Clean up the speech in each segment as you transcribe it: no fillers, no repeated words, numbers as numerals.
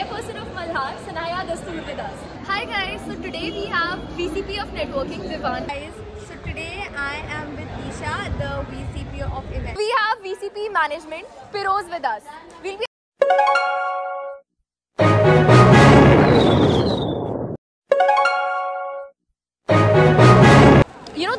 chairperson of Malhar, Sanaya Dastur with us. Hi guys, so today we have VCP of Networking, Vivan. Guys, so today I am with Isha, the VCP of Events. We have VCP Management, Piroz with us. We'll be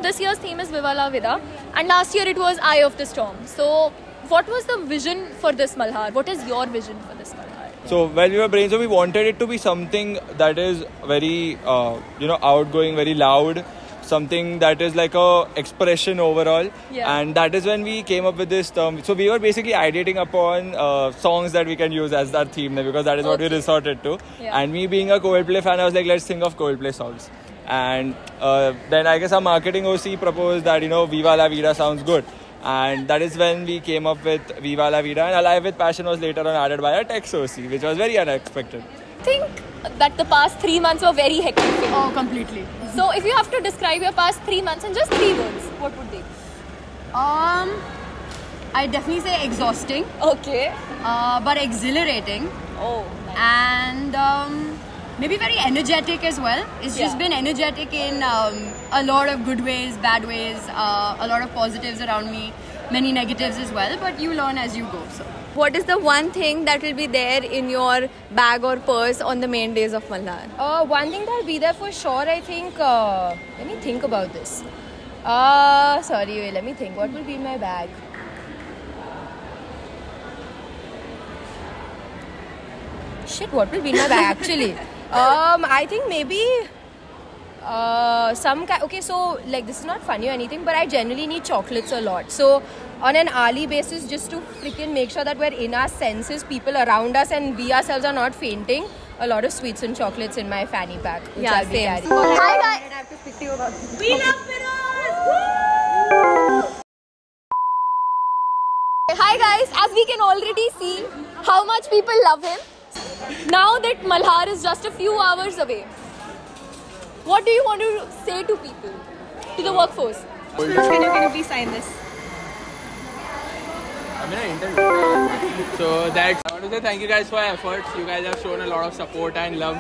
this year's theme is Viva La Vida, and last year it was Eye of the Storm. So, what was the vision for this Malhar? What is your vision for this Malhar? So, when we were brainstorming, we wanted it to be something that is very, outgoing, very loud, something that is like a expression overall. Yeah. And that is when we came up with this term. So, we were basically ideating upon songs that we can use as our theme because that is what we resorted to. Yeah. And me being a Coldplay fan, I was like, let's think of Coldplay songs. And then I guess our marketing OC proposed that, Viva La Vida sounds good. And that is when we came up with Viva La Vida. And Alive with Passion was later on added by a Tex OC, which was very unexpected. I think that the past 3 months were very hectic for you. Oh, completely. So, if you have to describe your past 3 months in just 3 words, what would they be? I definitely say exhausting. Okay. But exhilarating. Oh, nice. And maybe very energetic as well. It's just been energetic in a lot of good ways, bad ways, a lot of positives around me, many negatives as well, but you learn as you go. So, what is the one thing that will be there in your bag or purse on the main days of Malhar? One thing that will be there for sure, I think, let me think about this. Let me think. What will be in my bag? Shit, what will be in my bag actually? I think maybe okay, so like this is not funny or anything, but I generally need chocolates a lot. So on an hourly basis, just to freaking make sure that we're in our senses, people around us and we ourselves are not fainting, a lot of sweets and chocolates in my fanny pack, which I'll be carrying. Hi guys. I have to speak to you about this. We love Piroz! Hi guys, as we can already see how much people love him. Now that Malhar is just a few hours away, what do you want to say to people, to the workforce? Can you please sign this? I'm in an interview. So I want to say thank you guys for your efforts. You guys have shown a lot of support and love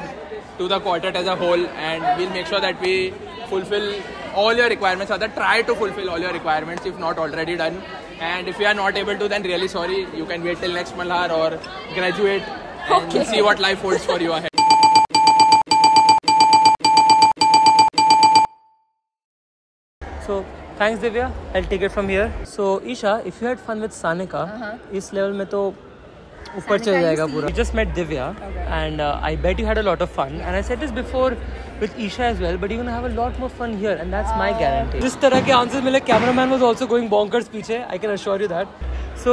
to the quartet as a whole, and we'll make sure that we fulfill all your requirements, or that try to fulfill all your requirements if not already done. And if we are not able to, then really sorry. You can wait till next Malhar or graduate and see what life holds for you ahead. So thanks Divya, I'll take it from here. So Isha, if you had fun with Sanika, इस level में तो ऊपर चल जाएगा पूरा. We just met Divya and I bet you had a lot of fun. And I said this before with Isha as well, but you're gonna have a lot more fun here, and that's my guarantee. जिस तरह के answers मिले, cameraman was also going bonkers पीछे. I can assure you that. So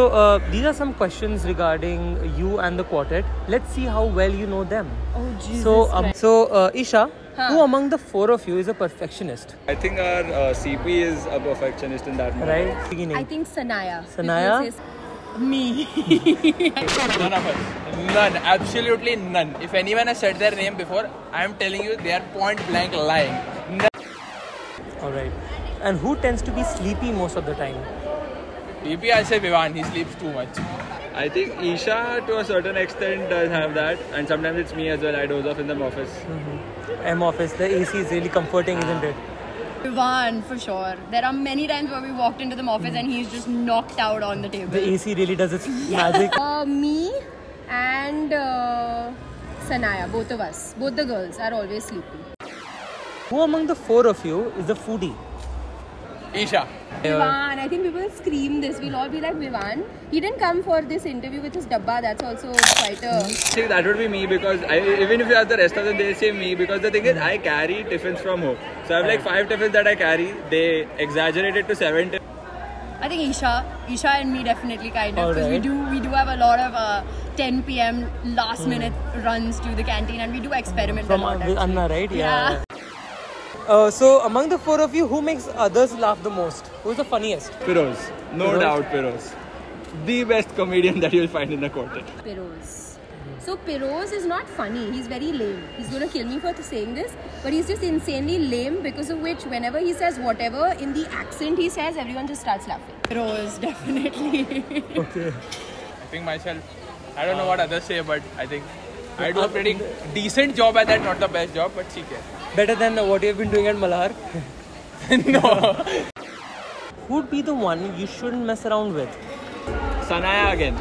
these are some questions regarding you and the quartet. Let's see how well you know them. Oh Jesus! So Isha, who among the four of you is a perfectionist? I think our CP is a perfectionist in that matter. Right? I think Sanaya. Sanaya? Me. None of us. None. Absolutely none. If anyone has said their name before, I am telling you they are point blank lying. Alright. And who tends to be sleepy most of the time? Maybe I say Vivan, he sleeps too much. I think Isha to a certain extent does have that, and sometimes it's me as well. I doze off in the office. M-Office, the AC is really comforting, isn't it? Vivan, for sure. There are many times where we walked into the office and he's just knocked out on the table. The AC really does its magic. Me and Sanaya, both of us, both the girls are always sleepy. Who among the four of you is the foodie? Isha. Vivan, I think people scream this. We'll all be like, Vivan, he didn't come for this interview with his dabba. That's also quite a... See, that would be me because even if you ask the rest of them, they say me because the thing is, I carry tiffins from home. So I have like 5 tiffins that I carry. They exaggerate it to 7 tiffins. I think Isha and me definitely kind of, because Alright. we do have a lot of 10 p.m. last minute runs to the canteen, and we do experiment From a lot. with actually. Anna, right? Yeah. So among the four of you, who makes others laugh the most? Who's the funniest? Piroz. No Piroz? doubt Piroz. The best comedian that you'll find in the quartet. Piroz. So Piroz is not funny. He's very lame. He's going to kill me for saying this, but he's just insanely lame, because of which whenever he says whatever in the accent he says, everyone just starts laughing. Rose, definitely. Okay. I think myself, I don't know what others say, but I think I do a pretty decent job at that, not the best job, but okay. Better than what you have been doing at Malhar. No. Who would be the one you shouldn't mess around with? Sanaya again.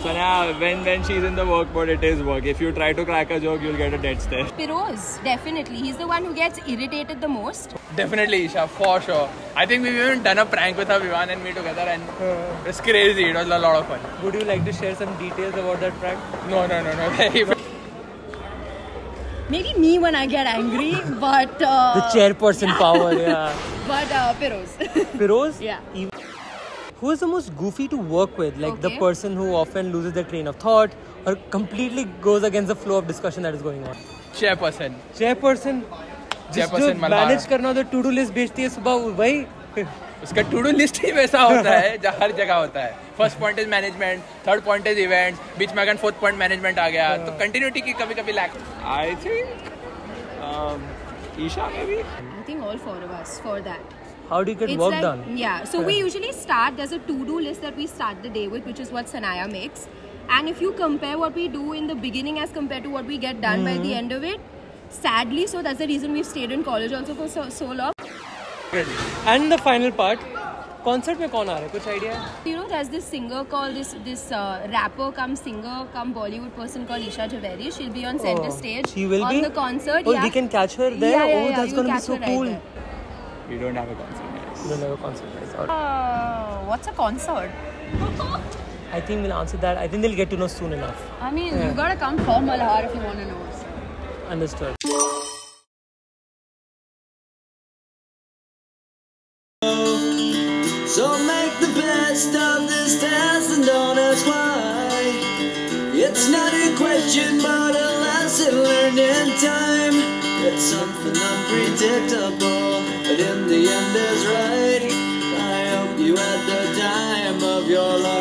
Sanaya, when she's in the work mode, it is work. If you try to crack a joke, you'll get a dead stare. Firoz, definitely. He's the one who gets irritated the most. Definitely, Isha, for sure. I think we've even done a prank with her, Vivan and me together, and it's crazy. It was a lot of fun. Would you like to share some details about that prank? No. Maybe me when I get angry, but The chairperson power, yeah. but Firoz. Firoz? Yeah. Who is the most goofy to work with? Like the Okay. person who often loses their train of thought or completely goes against the flow of discussion that is going on. Chairperson. Chairperson. Chairperson जो Malhar. Manage करना होता है to do list भेजती है सुबह वही. उसका to do list ही वैसा होता है जो हर जगह होता है. First point is management, third point is events, बीच में अगर फोर्थ पॉइंट मैनेजमेंट आ गया तो कंटिन्यूटी की कभी-कभी lack. I think Isha maybe. I think all four of us for that. How do you get It's work like, done? yeah. So we usually start, there's a to-do list that we start the day with, which is what Sanaya makes. And if you compare what we do in the beginning as compared to what we get done by the end of it, sadly, so that's the reason we've stayed in college also for so long. And the final part, concert में कौन आ रहा है? कुछ idea है? You know, there's this singer called this rapper come singer come Bollywood person called Isha Javeri. She'll be on center stage She will on be? the concert. Oh, yeah. we can catch her there? Yeah, Oh, that's you'll going to be catch so her right cool. there. We don't have a concert. Yes. Don't have a concert, guys. Alright. What's a concert? I think we'll answer that. I think they'll get to know soon enough. I mean, you gotta come for Malhar if you want to know. So. Understood. So make the best of this test and don't ask why. It's not a question but a lesson learned in time. It's something unpredictable, but in the end is right. I hope you had the time of your life.